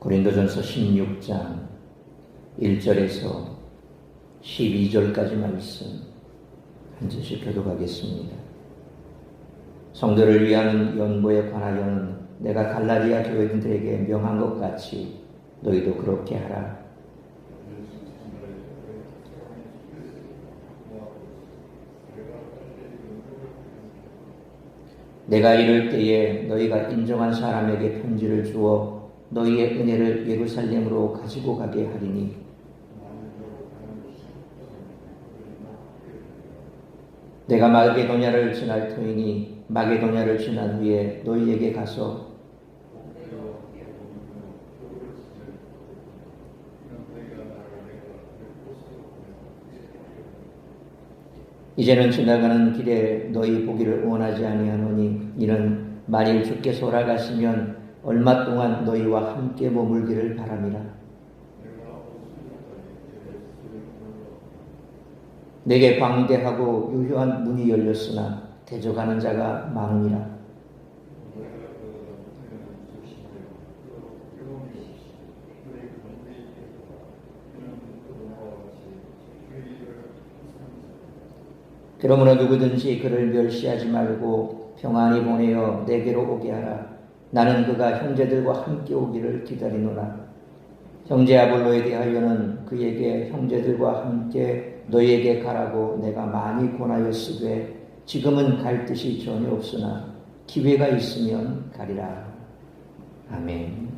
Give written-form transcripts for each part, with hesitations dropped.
고린도전서 16장 1절에서 12절까지 말씀 한 절씩 교독하겠습니다. 성도를 위한 연보에 관하여는 내가 갈라디아 교인들에게 명한 것 같이 너희도 그렇게 하라. 내가 이럴 때에 너희가 인정한 사람에게 편지를 주어 너희의 은혜를 예루살렘으로 가지고 가게 하리니 내가 마게도냐를 지날 터이니 마게도냐를 지난 후에 너희에게 가서 이제는 지나가는 길에 너희 보기를 원하지 아니하노니 이는 만일 주께서 돌아가시면 얼마 동안 너희와 함께 머물기를 바람이라. 내게 방대하고 유효한 문이 열렸으나 대적하는 자가 많으니라. 그러므로 누구든지 그를 멸시하지 말고 평안히 보내어 내게로 오게 하라. 나는 그가 형제들과 함께 오기를 기다리노라. 형제 아볼로에 대하여는 그에게 형제들과 함께 너희에게 가라고 내가 많이 권하였으되 지금은 갈 뜻이 전혀 없으나 기회가 있으면 가리라. 아멘.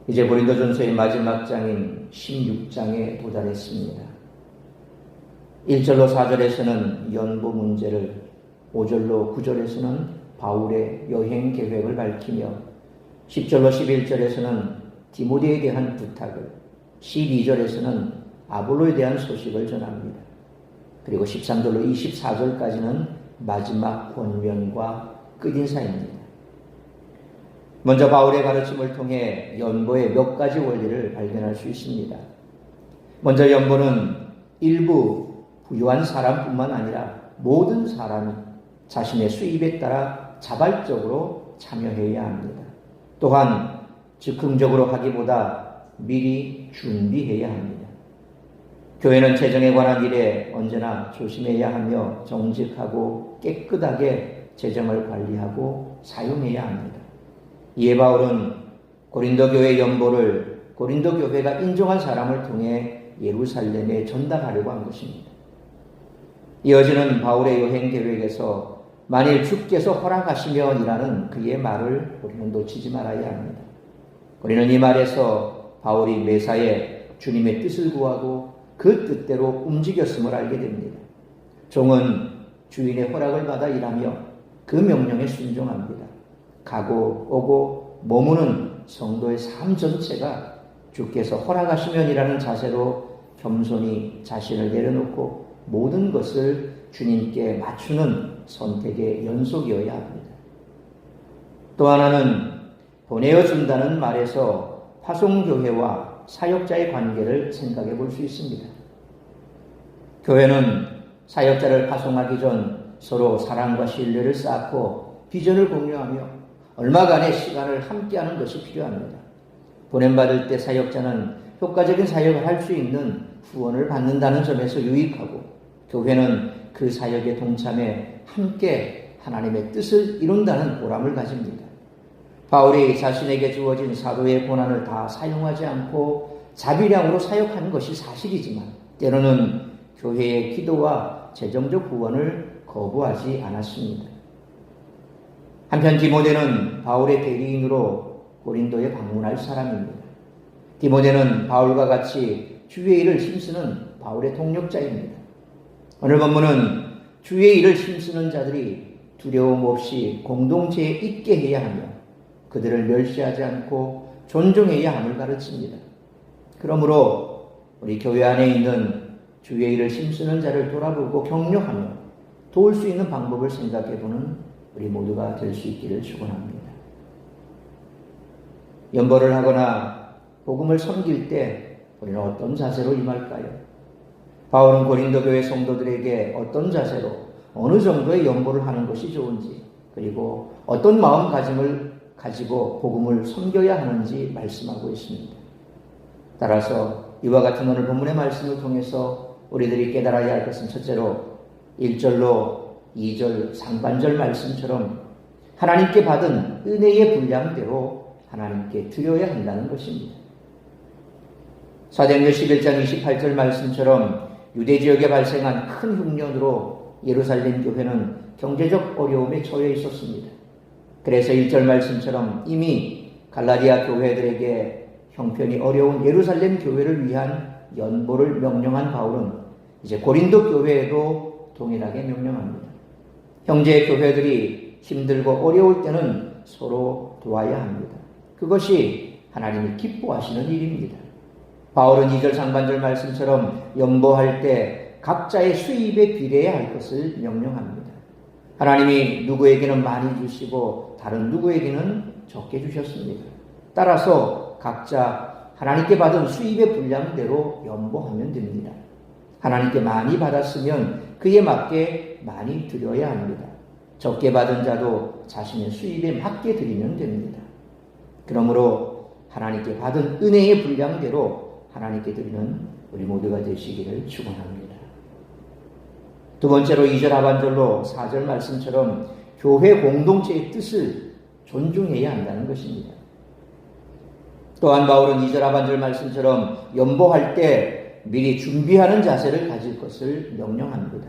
이제 고린도전서의 마지막 장인 16장에 도달했습니다. 1절로 4절에서는 연보 문제를, 5절로 9절에서는 바울의 여행 계획을 밝히며 10절로 11절에서는 디모데에 대한 부탁을, 12절에서는 아볼로에 대한 소식을 전합니다. 그리고 13절로 24절까지는 마지막 권면과 끝인사입니다. 먼저 바울의 가르침을 통해 연보의 몇 가지 원리를 발견할 수 있습니다. 먼저 연보는 일부 부유한 사람뿐만 아니라 모든 사람이 자신의 수입에 따라 자발적으로 참여해야 합니다. 또한 즉흥적으로 하기보다 미리 준비해야 합니다. 교회는 재정에 관한 일에 언제나 조심해야 하며 정직하고 깨끗하게 재정을 관리하고 사용해야 합니다. 이에 바울은 고린도 교회 연보를 고린도 교회가 인정한 사람을 통해 예루살렘에 전달하려고 한 것입니다. 이어지는 바울의 여행 계획에서 만일 주께서 허락하시면이라는 그의 말을 우리는 놓치지 말아야 합니다. 우리는 이 말에서 바울이 매사에 주님의 뜻을 구하고 그 뜻대로 움직였음을 알게 됩니다. 종은 주인의 허락을 받아 일하며 그 명령에 순종합니다. 가고 오고 머무는 성도의 삶 전체가 주께서 허락하시면이라는 자세로 겸손히 자신을 내려놓고 모든 것을 주님께 맞추는 선택의 연속이어야 합니다. 또 하나는 보내어준다는 말에서 파송교회와 사역자의 관계를 생각해 볼 수 있습니다. 교회는 사역자를 파송하기 전 서로 사랑과 신뢰를 쌓고 비전을 공유하며 얼마간의 시간을 함께하는 것이 필요합니다. 보냄받을 때 사역자는 효과적인 사역을 할 수 있는 후원을 받는다는 점에서 유익하고 교회는 그 사역에 동참해 함께 하나님의 뜻을 이룬다는 보람을 가집니다. 바울이 자신에게 주어진 사도의 권한을 다 사용하지 않고 자비량으로 사역하는 것이 사실이지만 때로는 교회의 기도와 재정적 후원을 거부하지 않았습니다. 한편 디모데는 바울의 대리인으로 고린도에 방문할 사람입니다. 디모데는 바울과 같이 주의 일을 힘쓰는 바울의 동력자입니다. 오늘 본문은 주의 일을 힘쓰는 자들이 두려움 없이 공동체에 있게 해야 하며 그들을 멸시하지 않고 존중해야 함을 가르칩니다. 그러므로 우리 교회 안에 있는 주의 일을 힘쓰는 자를 돌아보고 격려하며 도울 수 있는 방법을 생각해보는 우리 모두가 될 수 있기를 축원합니다. 연보를 하거나 복음을 섬길 때 우리는 어떤 자세로 임할까요? 바울은 고린도 교회 성도들에게 어떤 자세로 어느 정도의 연보를 하는 것이 좋은지 그리고 어떤 마음가짐을 가지고 복음을 섬겨야 하는지 말씀하고 있습니다. 따라서 이와 같은 오늘 본문의 말씀을 통해서 우리들이 깨달아야 할 것은 첫째로 1절로 2절 상반절 말씀처럼 하나님께 받은 은혜의 분량대로 하나님께 드려야 한다는 것입니다. 사도행전 11장 28절 말씀처럼 유대 지역에 발생한 큰 흉년으로 예루살렘 교회는 경제적 어려움에 처해 있었습니다. 그래서 1절 말씀처럼 이미 갈라디아 교회들에게 형편이 어려운 예루살렘 교회를 위한 연보를 명령한 바울은 이제 고린도 교회에도 동일하게 명령합니다. 형제 교회들이 힘들고 어려울 때는 서로 도와야 합니다. 그것이 하나님이 기뻐하시는 일입니다. 바울은 2절 상반절 말씀처럼 연보할 때 각자의 수입에 비례해야 할 것을 명령합니다. 하나님이 누구에게는 많이 주시고 다른 누구에게는 적게 주셨습니다. 따라서 각자 하나님께 받은 수입의 분량대로 연보하면 됩니다. 하나님께 많이 받았으면 그에 맞게 많이 드려야 합니다. 적게 받은 자도 자신의 수입에 맞게 드리면 됩니다. 그러므로 하나님께 받은 은혜의 분량대로 하나님께 드리는 우리 모두가 되시기를 축원합니다. 두 번째로 2절 하반절로 4절 말씀처럼 교회 공동체의 뜻을 존중해야 한다는 것입니다. 또한 바울은 2절 하반절 말씀처럼 연보할 때 미리 준비하는 자세를 가질 것을 명령합니다.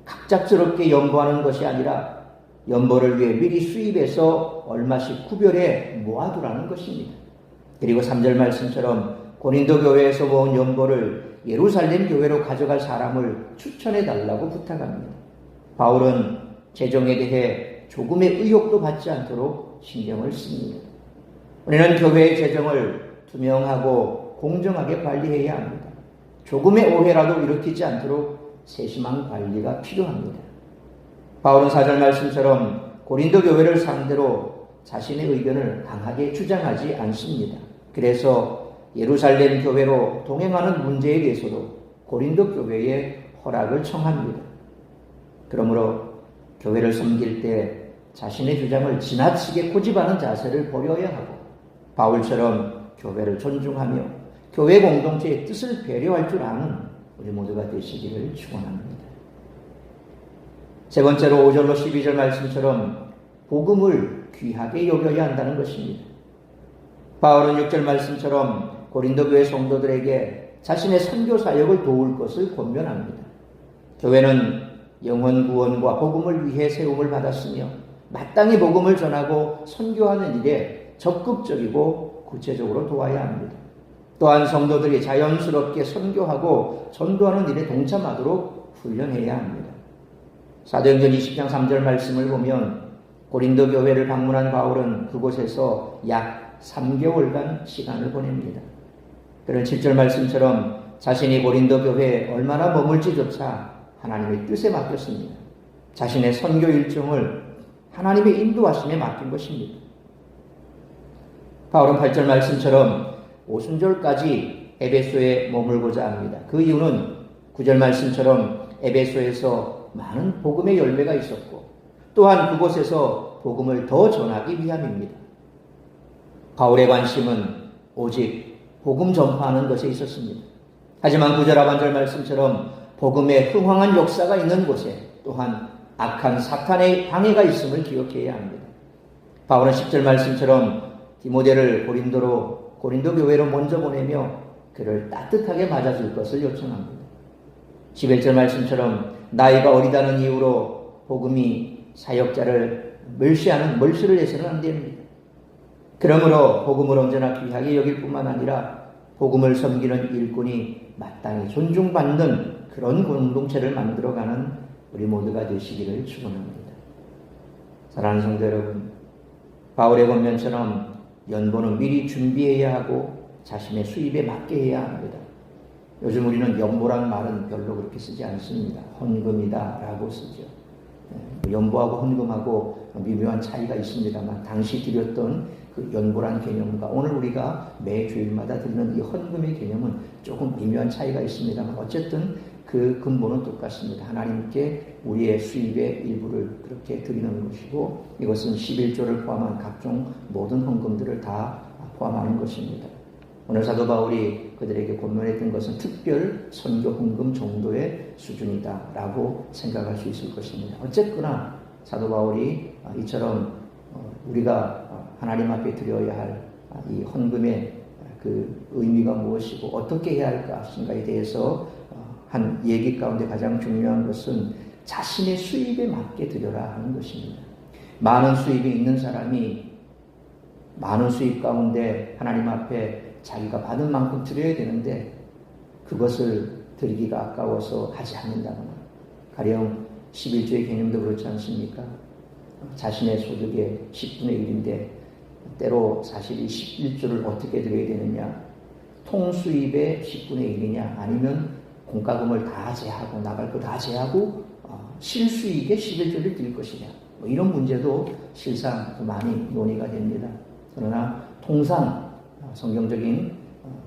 갑작스럽게 연보하는 것이 아니라 연보를 위해 미리 수입해서 얼마씩 구별해 모아두라는 것입니다. 그리고 3절 말씀처럼 고린도 교회에서 모은 연보를 예루살렘 교회로 가져갈 사람을 추천해 달라고 부탁합니다. 바울은 재정에 대해 조금의 의혹도 받지 않도록 신경을 씁니다. 우리는 교회의 재정을 투명하고 공정하게 관리해야 합니다. 조금의 오해라도 일으키지 않도록 세심한 관리가 필요합니다. 바울은 4절 말씀처럼 고린도 교회를 상대로 자신의 의견을 강하게 주장하지 않습니다. 그래서 예루살렘 교회로 동행하는 문제에 대해서도 고린도 교회에 허락을 청합니다. 그러므로 교회를 섬길 때 자신의 주장을 지나치게 고집하는 자세를 버려야 하고 바울처럼 교회를 존중하며 교회 공동체의 뜻을 배려할 줄 아는 우리 모두가 되시기를 축원합니다. 세 번째로 5절로 12절 말씀처럼 복음을 귀하게 여겨야 한다는 것입니다. 바울은 6절 말씀처럼 고린도 교회 성도들에게 자신의 선교 사역을 도울 것을 권면합니다. 교회는 영혼 구원과 복음을 위해 세움을 받았으며 마땅히 복음을 전하고 선교하는 일에 적극적이고 구체적으로 도와야 합니다. 또한 성도들이 자연스럽게 선교하고 전도하는 일에 동참하도록 훈련해야 합니다. 사도행전 20장 3절 말씀을 보면 고린도 교회를 방문한 바울은 그곳에서 약 3개월간 시간을 보냅니다. 그런 7절 말씀처럼 자신이 고린도 교회에 얼마나 머물지조차 하나님의 뜻에 맡겼습니다. 자신의 선교 일정을 하나님의 인도하심에 맡긴 것입니다. 바울은 8절 말씀처럼 오순절까지 에베소에 머물고자 합니다. 그 이유는 9절 말씀처럼 에베소에서 많은 복음의 열매가 있었고 또한 그곳에서 복음을 더 전하기 위함입니다. 바울의 관심은 오직 복음 전파하는 것에 있었습니다. 하지만 9절 하반절 말씀처럼 복음의 흥황한 역사가 있는 곳에 또한 악한 사탄의 방해가 있음을 기억해야 합니다. 바울은 10절 말씀처럼 디모데를 고린도 교회로 먼저 보내며 그를 따뜻하게 맞아줄 것을 요청합니다. 11절 말씀처럼 나이가 어리다는 이유로 복음이 사역자를 멸시를 해서는 안 됩니다. 그러므로 복음을 언제나 귀하게 여길 뿐만 아니라 복음을 섬기는 일꾼이 마땅히 존중받는 그런 공동체를 만들어가는 우리 모두가 되시기를 축원합니다. 사랑하는 성도 여러분, 바울의 권면처럼 연보는 미리 준비해야 하고 자신의 수입에 맞게 해야 합니다. 요즘 우리는 연보란 말은 별로 그렇게 쓰지 않습니다. 헌금이다 라고 쓰죠. 연보하고 헌금하고 미묘한 차이가 있습니다만 당시 드렸던 그 연보란 개념과 오늘 우리가 매 주일마다 드리는 이 헌금의 개념은 조금 미묘한 차이가 있습니다만 어쨌든 그 근본은 똑같습니다. 하나님께 우리의 수입의 일부를 그렇게 드리는 것이고 이것은 11조를 포함한 각종 모든 헌금들을 다 포함하는 것입니다. 오늘 사도 바울이 그들에게 권면했던 것은 특별 선교 헌금 정도의 수준이다라고 생각할 수 있을 것입니다. 어쨌거나 사도 바울이 이처럼 우리가 하나님 앞에 드려야 할 이 헌금의 그 의미가 무엇이고 어떻게 해야 할 것인가에 대해서 한 얘기 가운데 가장 중요한 것은 자신의 수입에 맞게 드려라 하는 것입니다. 많은 수입이 있는 사람이 많은 수입 가운데 하나님 앞에 자기가 받은 만큼 드려야 되는데 그것을 드리기가 아까워서 하지 않는다거나 가령 11조의 개념도 그렇지 않습니까? 자신의 소득의 10분의 1인데 때로 사실 이 11조를 어떻게 드려야 되느냐 통수입의 10분의 1이냐 아니면 공과금을 다 제하고 나갈 거 다 제하고 실수익의 11조를 드릴 것이냐 뭐 이런 문제도 실상 많이 논의가 됩니다. 그러나 통상 성경적인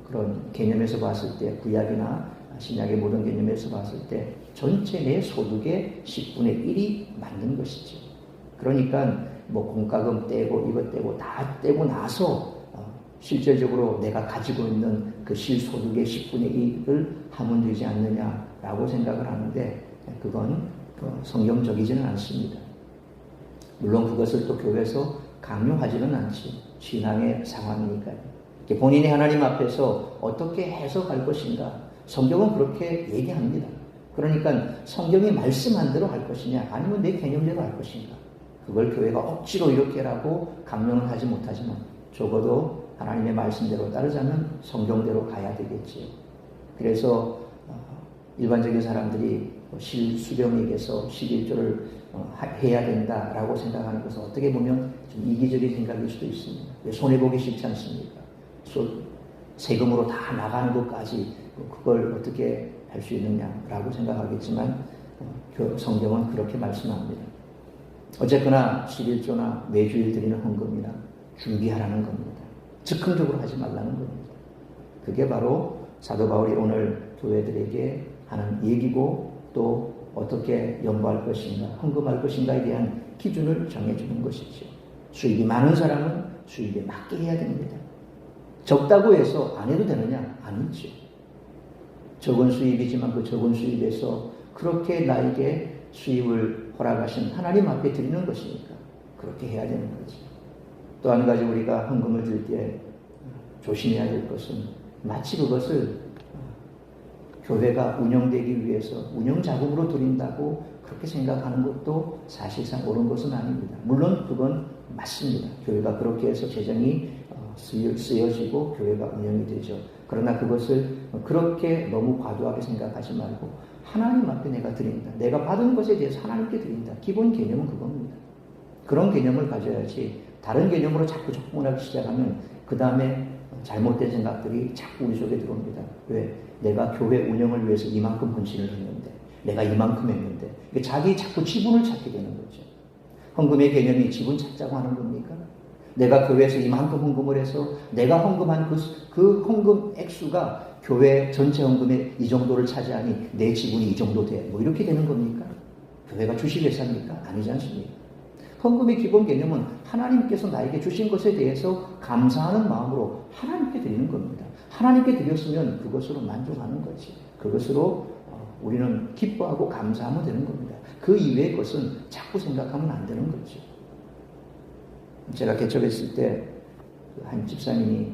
그런 개념에서 봤을 때 구약이나 신약의 모든 개념에서 봤을 때 전체 내 소득의 10분의 1이 맞는 것이죠. 그러니까 뭐 공과금 떼고 이것 떼고 다 떼고 나서 실질적으로 내가 가지고 있는 그 실소득의 10분의 1을 하면 되지 않느냐라고 생각을 하는데 그건 성경적이지는 않습니다. 물론 그것을 또 교회에서 강요하지는 않지. 신앙의 상황이니까요. 본인이 하나님 앞에서 어떻게 해석할 것인가 성경은 그렇게 얘기합니다. 그러니까 성경이 말씀한 대로 할 것이냐 아니면 내 개념대로 할 것인가 그걸 교회가 억지로 이렇게 라고 강요는 하지 못하지만 적어도 하나님의 말씀대로 따르자면 성경대로 가야 되겠지요. 그래서 일반적인 사람들이 실수령에게서 11조를 해야 된다라고 생각하는 것은 어떻게 보면 좀 이기적인 생각일 수도 있습니다. 왜 손해보기 싫지 않습니까? 세금으로 다 나가는 것까지 그걸 어떻게 할 수 있느냐라고 생각하겠지만 성경은 그렇게 말씀합니다. 어쨌거나 11조나 매주일 드리는 헌금이나 준비하라는 겁니다. 즉흥적으로 하지 말라는 겁니다. 그게 바로 사도 바울이 오늘 교회들에게 하는 얘기고 또 어떻게 연보할 것인가 헌금할 것인가에 대한 기준을 정해주는 것이죠. 수입이 많은 사람은 수입에 맞게 해야 됩니다. 적다고 해서 안 해도 되느냐? 아니죠. 적은 수입이지만 그 적은 수입에서 그렇게 나에게 수입을 허락하신 하나님 앞에 드리는 것이니까 그렇게 해야 되는 거지. 또 한 가지 우리가 헌금을 줄 때 조심해야 될 것은 마치 그것을 교회가 운영되기 위해서 운영자금으로 드린다고 그렇게 생각하는 것도 사실상 옳은 것은 아닙니다. 물론 그건 맞습니다. 교회가 그렇게 해서 재정이 쓰여지고 교회가 운영이 되죠. 그러나 그것을 그렇게 너무 과도하게 생각하지 말고 하나님 앞에 내가 드린다. 내가 받은 것에 대해서 하나님께 드린다. 기본 개념은 그겁니다. 그런 개념을 가져야지 다른 개념으로 자꾸 접근하기 시작하면 그 다음에 잘못된 생각들이 자꾸 우리 속에 들어옵니다. 왜? 내가 교회 운영을 위해서 이만큼 헌신을 했는데 내가 이만큼 했는데 자기 자꾸 지분을 찾게 되는 거죠. 헌금의 개념이 지분 찾자고 하는 겁니까? 내가 교회에서 이만큼 헌금을 해서 내가 헌금한 그 헌금 액수가 교회 전체 헌금의 이 정도를 차지하니 내 지분이 이 정도 돼. 뭐 이렇게 되는 겁니까? 교회가 주식회사입니까? 아니지 않습니까? 헌금의 기본 개념은 하나님께서 나에게 주신 것에 대해서 감사하는 마음으로 하나님께 드리는 겁니다. 하나님께 드렸으면 그것으로 만족하는 거지. 그것으로 우리는 기뻐하고 감사하면 되는 겁니다. 그 이외의 것은 자꾸 생각하면 안 되는 거죠. 제가 개척했을 때 한 집사님이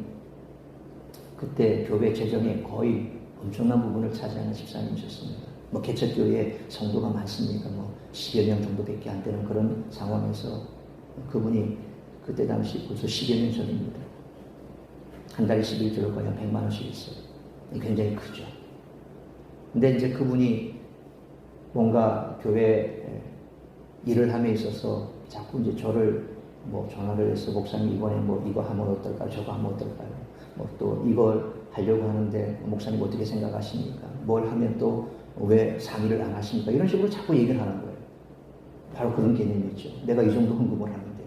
그때 교회 재정에 거의 엄청난 부분을 차지하는 집사님이셨습니다. 뭐 개척교회에 성도가 많습니까? 뭐 10여 명 정도밖에 안 되는 그런 상황에서 그분이 그때 당시 벌써 10여 년 전입니다. 한 달에 11조를 거의 한 100만 원씩 있어요. 굉장히 크죠. 근데 이제 그분이 뭔가 교회 일을 함에 있어서 자꾸 이제 저를 뭐 전화를 해서 목사님 이번에 뭐 이거 하면 어떨까요? 저거 하면 어떨까요? 뭐 또 이걸 하려고 하는데 목사님 어떻게 생각하십니까? 뭘 하면 또 왜 상의를 안 하십니까? 이런 식으로 자꾸 얘기를 하는 거예요. 바로 그런 개념이죠. 내가 이 정도 헌금을 하는데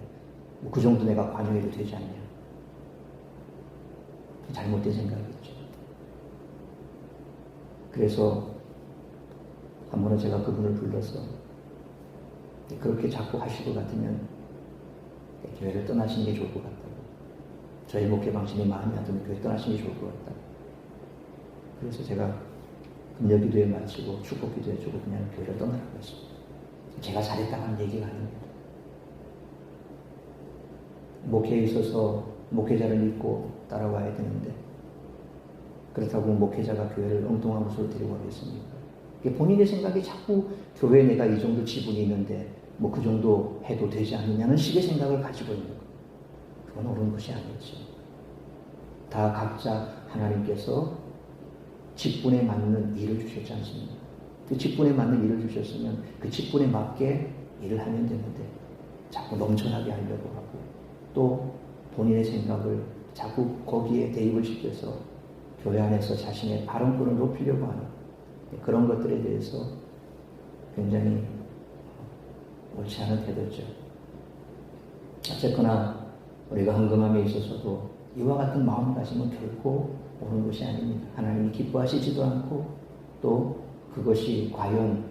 뭐 그 정도 내가 관여해도 되지 않냐? 잘못된 생각이겠죠. 그래서 한 번은 제가 그분을 불러서 그렇게 자꾸 하실 것 같으면 교회를 떠나시는 게 좋을 것 같다고. 저희 목회 방식이 마음에 안 들면 교회 떠나시는 게 좋을 것 같다고. 그래서 제가 금요 기도에 마치고 축복 기도해 주고 그냥 교회를 떠나라고 했습니다. 제가 잘했다는 얘기가 아닙니다. 목회에 있어서 목회자를 믿고 따라와야 되는데 그렇다고 목회자가 교회를 엉뚱한 곳으로 데리고 가겠습니까? 본인의 생각이 자꾸 교회에 내가 이 정도 지분이 있는데 뭐 그 정도 해도 되지 않느냐는 식의 생각을 가지고 있는 것. 그건 옳은 것이 아니죠. 다 각자 하나님께서 직분에 맞는 일을 주셨지 않습니까? 그 직분에 맞는 일을 주셨으면 그 직분에 맞게 일을 하면 되는데 자꾸 넘쳐나게 하려고 하고 또 본인의 생각을 자꾸 거기에 대입을 시켜서 교회 안에서 자신의 발언권을 높이려고 하는 그런 것들에 대해서 굉장히 옳지 않은 태도죠. 어쨌거나 우리가 헌금함에 있어서도 이와 같은 마음가짐은 결코 옳은 것이 아닙니다. 하나님이 기뻐하시지도 않고 또 그것이 과연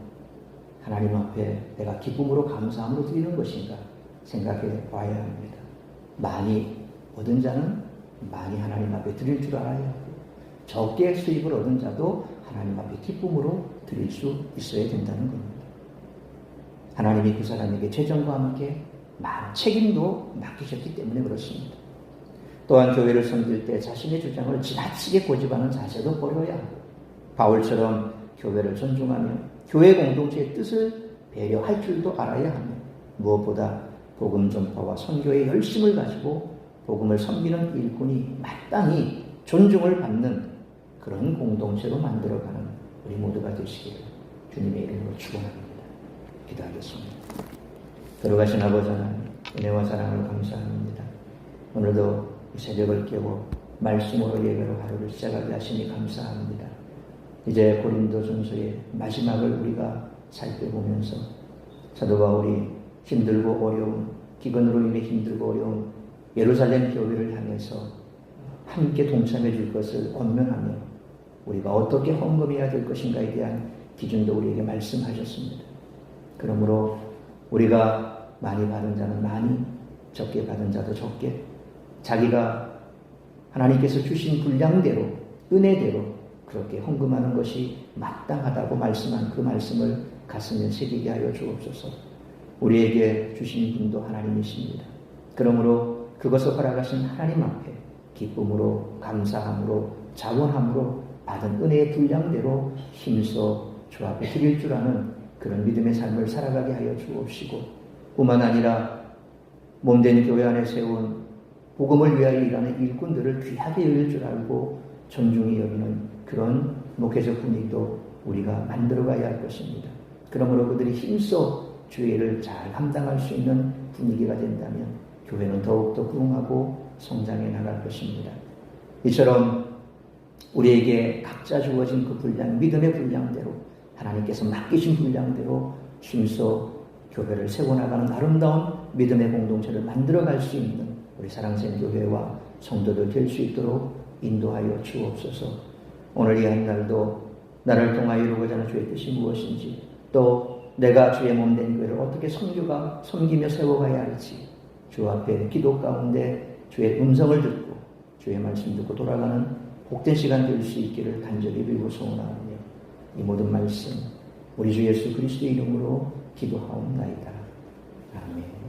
하나님 앞에 내가 기쁨으로 감사함으로 드리는 것인가 생각해 봐야 합니다. 많이 얻은 자는 많이 하나님 앞에 드릴 줄 알아야 하고 적게 수입을 얻은 자도 하나님 앞에 기쁨으로 드릴 수 있어야 된다는 겁니다. 하나님이 그 사람에게 재정과 함께 많은 책임도 맡기셨기 때문에 그렇습니다. 또한 교회를 섬길 때 자신의 주장을 지나치게 고집하는 자세도 버려야 하고 바울처럼 교회를 존중하며 교회 공동체의 뜻을 배려할 줄도 알아야 하며 무엇보다 복음 전파와 선교의 열심을 가지고 복음을 섬기는 일꾼이 마땅히 존중을 받는 그런 공동체로 만들어가는 우리 모두가 되시기를 주님의 이름으로 축원합니다. 기도하겠습니다. 들어가신 아버지 하나님 은혜와 사랑을 감사합니다. 오늘도 새벽을 깨고 말씀으로 예배로 하루를 시작하게 하시니 감사합니다. 이제 고린도전서의 마지막을 우리가 살펴보면서 사도 바울이 힘들고 어려운 기근으로 인해 힘들고 어려운 예루살렘 교회를 향해서 함께 동참해 줄 것을 권면하며 우리가 어떻게 헌금해야 될 것인가에 대한 기준도 우리에게 말씀하셨습니다. 그러므로 우리가 많이 받은 자는 많이, 적게 받은 자도 적게, 자기가 하나님께서 주신 분량대로, 은혜대로 그렇게 헌금하는 것이 마땅하다고 말씀한 그 말씀을 가슴에 새기게 하여 주옵소서. 우리에게 주신 분도 하나님이십니다. 그러므로 그것을 허락하신 하나님 앞에 기쁨으로, 감사함으로, 자원함으로 받은 은혜의 분량대로 힘써 주 앞에 드릴 줄 아는 그런 믿음의 삶을 살아가게 하여 주옵시고 뿐만 아니라 몸된 교회 안에 세운 복음을 위하여 일하는 일꾼들을 귀하게 여길 줄 알고 존중히 여기는 그런 목회적 분위기도 우리가 만들어가야 할 것입니다. 그러므로 그들이 힘써 주의 일을 잘 감당할 수 있는 분위기가 된다면 교회는 더욱더 부흥하고 성장해 나갈 것입니다. 이처럼 우리에게 각자 주어진 그 분량, 믿음의 분량대로 하나님께서 맡기신 분량대로 힘써 교회를 세워나가는 아름다운 믿음의 공동체를 만들어갈 수 있는 우리 사랑샘 교회와 성도들 될 수 있도록 인도하여 주옵소서. 오늘 이 한 날도 나를 통하여 이루고자 하는 주의 뜻이 무엇인지 또 내가 주의 몸된 교회를 어떻게 섬기며 세워가야 할지 주 앞에 기도 가운데 주의 음성을 듣고 주의 말씀 듣고 돌아가는 복된 시간 될 수 있기를 간절히 빌고 소원하오며 이 모든 말씀 우리 주 예수 그리스도의 이름으로 기도하옵나이다. 아멘.